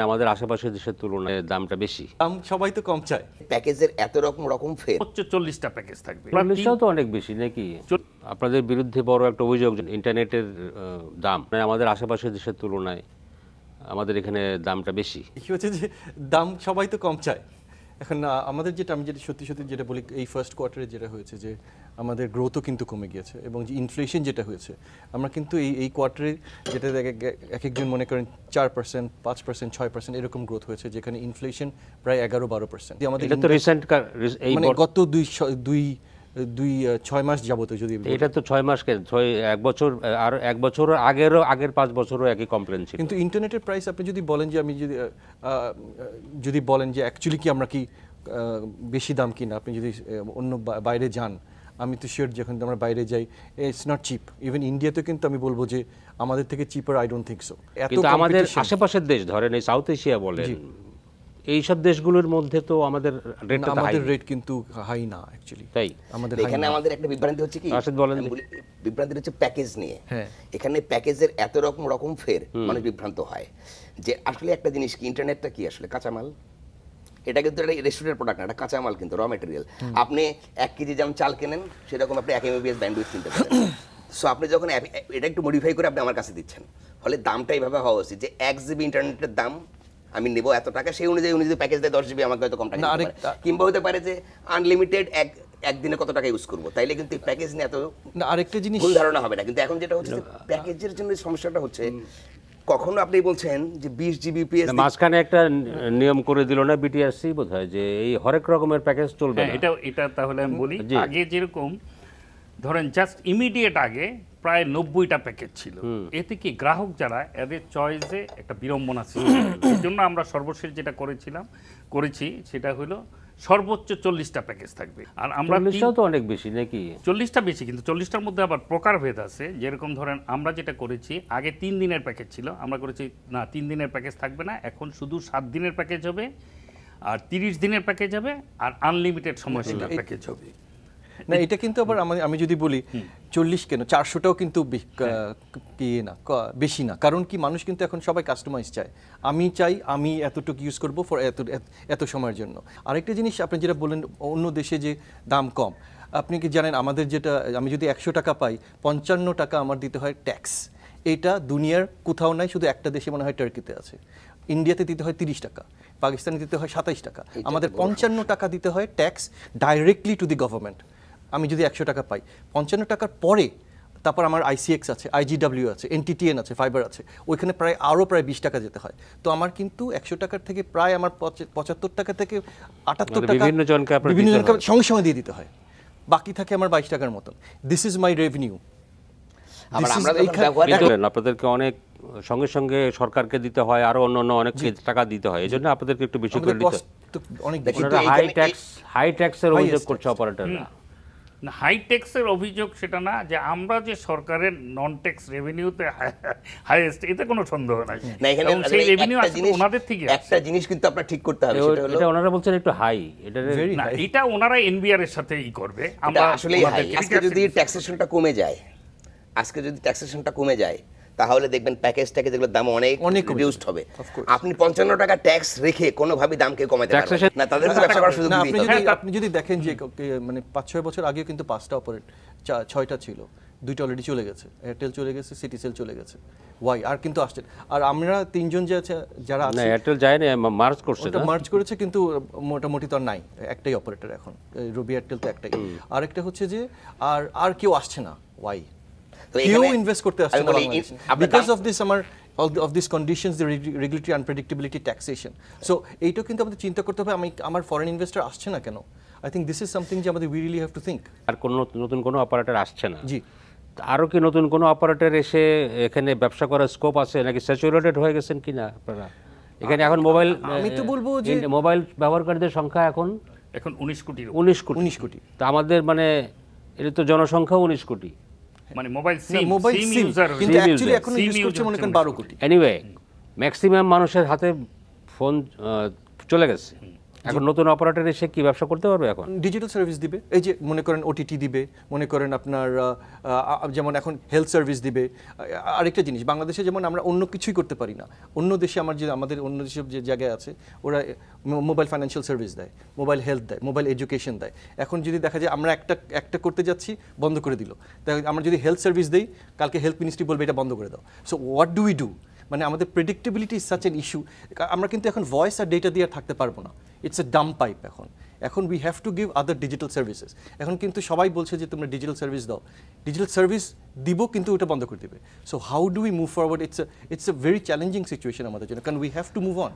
আমাদের আশেপাশের দেশের তুলনায় দামটা বেশি। দাম সবাই তো কম চায়। প্যাকেজের এত রকম ফের হচ্ছে 40টা প্যাকেজ থাকবে। 40টাও তো অনেক বেশি নাকি? আপনাদের বিরুদ্ধে বড় একটা অভিযোগ ইন্টারনেটের দাম আমাদের আশেপাশের দেশের তুলনায় আমাদের এখানে দামটা বেশি। কি হচ্ছে যে দাম সবাই তো কম চায়। এখন আমাদের আমি যেটা সত্যি যেটা বলি, এই ফার্স্ট কোয়ার্টারে যেটা হয়েছে যে আমাদের গ্রোথও কিন্তু কমে গিয়েছে এবং যে ইনফ্লেশন যেটা হয়েছে, আমরা কিন্তু এই কোয়ার্টারে যেটা এক একজন মনে করেন 4%, 5%, 6% এরকম গ্রোথ হয়েছে, যেখানে ইনফ্লেশন প্রায় 11-12%। এটা তো রিসেন্ট, মানে গত 6 মাস যাবত। যদি এটা তো 6 মাস কেন, 1 বছর, আর 1 বছর আগের 5 বছরও একই কমপ্লেন ছিল। কিন্তু ইন্টারনেটের প্রাইস আপনি যদি বলেন যে যদি বলেন যে অ্যাকচুয়ালি কি আমরা কি বেশি দাম কিনা, আপনি যদি অন্য বাইরে যান, আমি তো শিওর যখন আমরা বাইরে যাই ইটস নট চিপ। ইভেন ইন্ডিয়াতে কিন্তু আমি বলবো যে আমাদের থেকে চিপার আই ডোন্ট থিঙ্ক সো। কিন্তু আমাদের আশেপাশের দেশ, ধরেন এই সাউথ এশিয়া বলেন, এইসব দেশগুলোর মধ্যে তো আমাদের রেট কিন্তু হাই না অ্যাকচুয়ালি। তাই এখানে আমাদের একটা বিভ্রান্তি হচ্ছে কি, বিভ্রান্তি হচ্ছে প্যাকেজ নিয়ে। এখানে প্যাকেজের এত রকম ফের মানুষ বিভ্রান্ত হয় যে আসলে একটা জিনিস কি, ইন্টারনেটটা কি আসলে কাঁচামাল। এটা কিন্তু একটা রেস্টুরেন্টের প্রোডাক্ট না, এটা কাঁচামাল কিন্তু র ম্যাটেরিয়াল। আপনি 1 কেজি যেমন চাল কেনেন, সেরকম আপনি 1 MBPS ব্যান্ডউইথ কিনতে পারেন। সো আপনি যখন এটা একটু মডিফাই করে আপনি আমার কাছে দিচ্ছেন, ফলে দামটা এইভাবে হওয়া উচিত যে 1 GB ইন্টারনেটের দাম আমি নেব এত টাকা, সেই অনুযায়ী প্যাকেজ দেয় 10 GB, আমাকে হয়তো কম টাকা কিংবা হতে পারে যে আনলিমিটেড একদিনে কত টাকা ইউজ করবো, তাইলে কিন্তু প্যাকেজ নিয়ে এত আরেকটা জিনিস ভুল ধারণা হবে না। কিন্তু এখন যেটা হচ্ছে প্যাকেজের জন্য সমস্যাটা হচ্ছে, কখনো আপনি বলছেন যে 20 GBps, মাঝখানে একটা নিয়ম করে দিল না বিটিআরসি বোধহয়, যে এই হরেক রকমের প্যাকেজ চলবে না। এটা তাহলে আমি বলি, আগে যেরকম ধরেন জাস্ট ইমিডিয়েট আগে প্রায় 90টা প্যাকেজ ছিল। এতে কি গ্রাহক যারা এদের চয়েসে একটা বিড়ম্বনা সৃষ্টি হয়। এই জন্য আমরা সর্বশেষ যেটা করেছি সেটা হলো সর্বোচ্চ 40টা প্যাকেজ থাকবে। আর আমরা 40টাও তো অনেক বেশি নাকি? 40টা বেশি, কিন্তু 40টার মধ্যে আবার প্রকারভেদ আছে। যেরকম ধরেন আমরা যেটা করেছি, আগে 3 দিনের প্যাকেজ ছিল, আমরা করেছি না 3 দিনের প্যাকেজ থাকবে না, এখন শুধু 7 দিনের প্যাকেজ হবে, আর 30 দিনের প্যাকেজ হবে, আর আনলিমিটেড সময়সীমার প্যাকেজ হবে। না, এটা কিন্তু আবার আমি যদি বলি 40 কেন 400টাও কিন্তু বেশি না। কারণ কি, মানুষ কিন্তু এখন সবাই কাস্টমাইজ চায়। আমি চাই আমি এতটুকু ইউজ করবো ফর এত সময়ের জন্য। আরেকটা জিনিস আপনি যেটা বললেন অন্য দেশে যে দাম কম, আপনি কি জানেন আমাদের যেটা, আমি যদি 100 টাকা পাই, 55 টাকা আমার দিতে হয় ট্যাক্স। এটা দুনিয়ার কোথাও নাই, শুধু একটা দেশে মনে হয় টার্কিতে আছে। ইন্ডিয়াতে দিতে হয় 30 টাকা, পাকিস্তানে দিতে হয় 27 টাকা, আমাদের 55 টাকা দিতে হয় tax directly to the government. আমি যদি 100 টাকা পাই, 55 টাকার পরে তারপর আমার ICX আছে, IGW আছে, NTTN আছে, ফাইবার আছে, ওইখানে প্রায় 20 টাকা যেতে হয়। তো আমার কিন্তু 100 টাকার থেকে প্রায় আমার 75 টাকা থেকে 78 টাকা বিভিন্ন জনকে সঙ্গে দিয়ে দিতে হয়। বাকি থাকে আমার 22 টাকার মতন। This is my revenue. আপনাদেরকে অনেক সঙ্গে সরকারকে দিতে হয়, আরো অন্য অনেক টাকা দিতে হয়, এই জন্য আপনাদেরকে একটু বেশি করে দিতে হয়। হাই ট্যাক্সের অভিযোগ করছে অপারেটররা। হাই ট্যাক্সের অভিযোগ সেটা না, যে আমরা যে সরকারের নন ট্যাক্স রেভিনিউতে হাইয়েস্ট, এতে কোনো সন্দেহ নাই। সেই রেভিনিউ আসলে ওনাদের থেকে। একটা জিনিস কিন্তু আপনার ঠিক করতে হবে, সেটা হলো এটা ওনারা বলছেন একটু হাই, এটা ওনারা এনবিআর এর সাথে করবে। আমরা আসলে আজকে যদি ট্যাক্সেশনটা কমে যায়, তাহলে দেখবেন প্যাকেজটাকে যেগুলো দাম অনেক রিডিউসড হবে। আপনি 55 টাকা ট্যাক্স রেখে কোনোভাবে দামকে কমাতে পারবেন না, তাদের ব্যবসা করার সুযোগ দিতে হবে। আপনি যদি দেখেন যে মানে 5-6 বছর আগে কিন্তু 5টা অপারেট, 6টা ছিল, 2টা অলরেডি চলে গেছে, এয়ারটেল চলে গেছে, সিটিসেল চলে গেছে, ওয়াই আর কিন্তু আসছে। আর আমরা 3জন যে আছে যারা আছে, এয়ারটেল যায় না, মার্জ করছে, মার্জ করেছে, কিন্তু মোটামুটি তো নাই, একটাই অপারেটর এখন, রবি এয়ারটেল তো একটাই। আরেকটা হচ্ছে যে আর কেউ আসছে না, ওয়াই কেউ ইনভেস্ট করতে আসছে না বাংলাদেশে, because of this of these conditions, the regulatory unpredictability, taxation. So এইটা কিন্তু আমাদের চিন্তা করতে হবে, আমার ফরেন ইনভেস্টর আসছে না কেন। I think this is something যে আমাদের we really have to think. আর নতুন কোনো অপারেটর আসছে না। জি, আরো কি নতুন কোনো অপারেটর এসে এখানে ব্যবসা করার স্কোপ আছে, নাকি স্যাচুরেটেড হয়ে গেছেন কিনা আপনারা? এখানে এখন মোবাইল, আমি তো বলবো যে মোবাইল ব্যবহারকারীদের সংখ্যা এখন 19 কোটি। তো আমাদের মানে এটা তো জনসংখ্যা 19 কোটি, মানে মোবাইল সিম ইউজার, কিন্তু অ্যাকচুয়ালি এখন ইউজ করছে মনে করেন 12 কোটি। এনিওয়ে ম্যাক্সিমাম মানুষের হাতে ফোন চলে গেছে, এখন নতুন অপারেটর এসে কি ব্যবসা করতে পারবে এখন? ডিজিটাল সার্ভিস দিবে, এই যে মনে করেন ওটিটি দিবে, মনে করেন আপনার যেমন এখন হেলথ সার্ভিস দিবে। আরেকটা জিনিস, বাংলাদেশে যেমন আমরা অন্য কিছুই করতে পারি না, অন্য দেশে আমাদের অন্য দেশে যে জায়গায় আছে ওরা মোবাইল ফাইন্যান্সিয়াল সার্ভিস দেয়, মোবাইল হেলথ দেয়, মোবাইল এডুকেশন দেয়। এখন যদি দেখা যায় আমরা একটা করতে যাচ্ছি, বন্ধ করে দিল, তাই আমরা যদি হেলথ সার্ভিস দেই, কালকে হেলথ মিনিস্ট্রি বলবে এটা বন্ধ করে দাও। So what do we do? মানে আমাদের predictability is such an issue. আমরা কিন্তু এখন ভয়েস আর ডেটা দিয়ে থাকতে পারবো না, ইটস এ ডাম পাইপ। এখন we have to give other digital services. এখন কিন্তু সবাই বলছে যে তোমরা ডিজিটাল সার্ভিস দাও, ডিজিটাল সার্ভিস দিব কিন্তু ওটা বন্ধ করে দেবে। So how do we move forward? It's a very challenging situation আমাদের জন্য, কারণ we have to move on.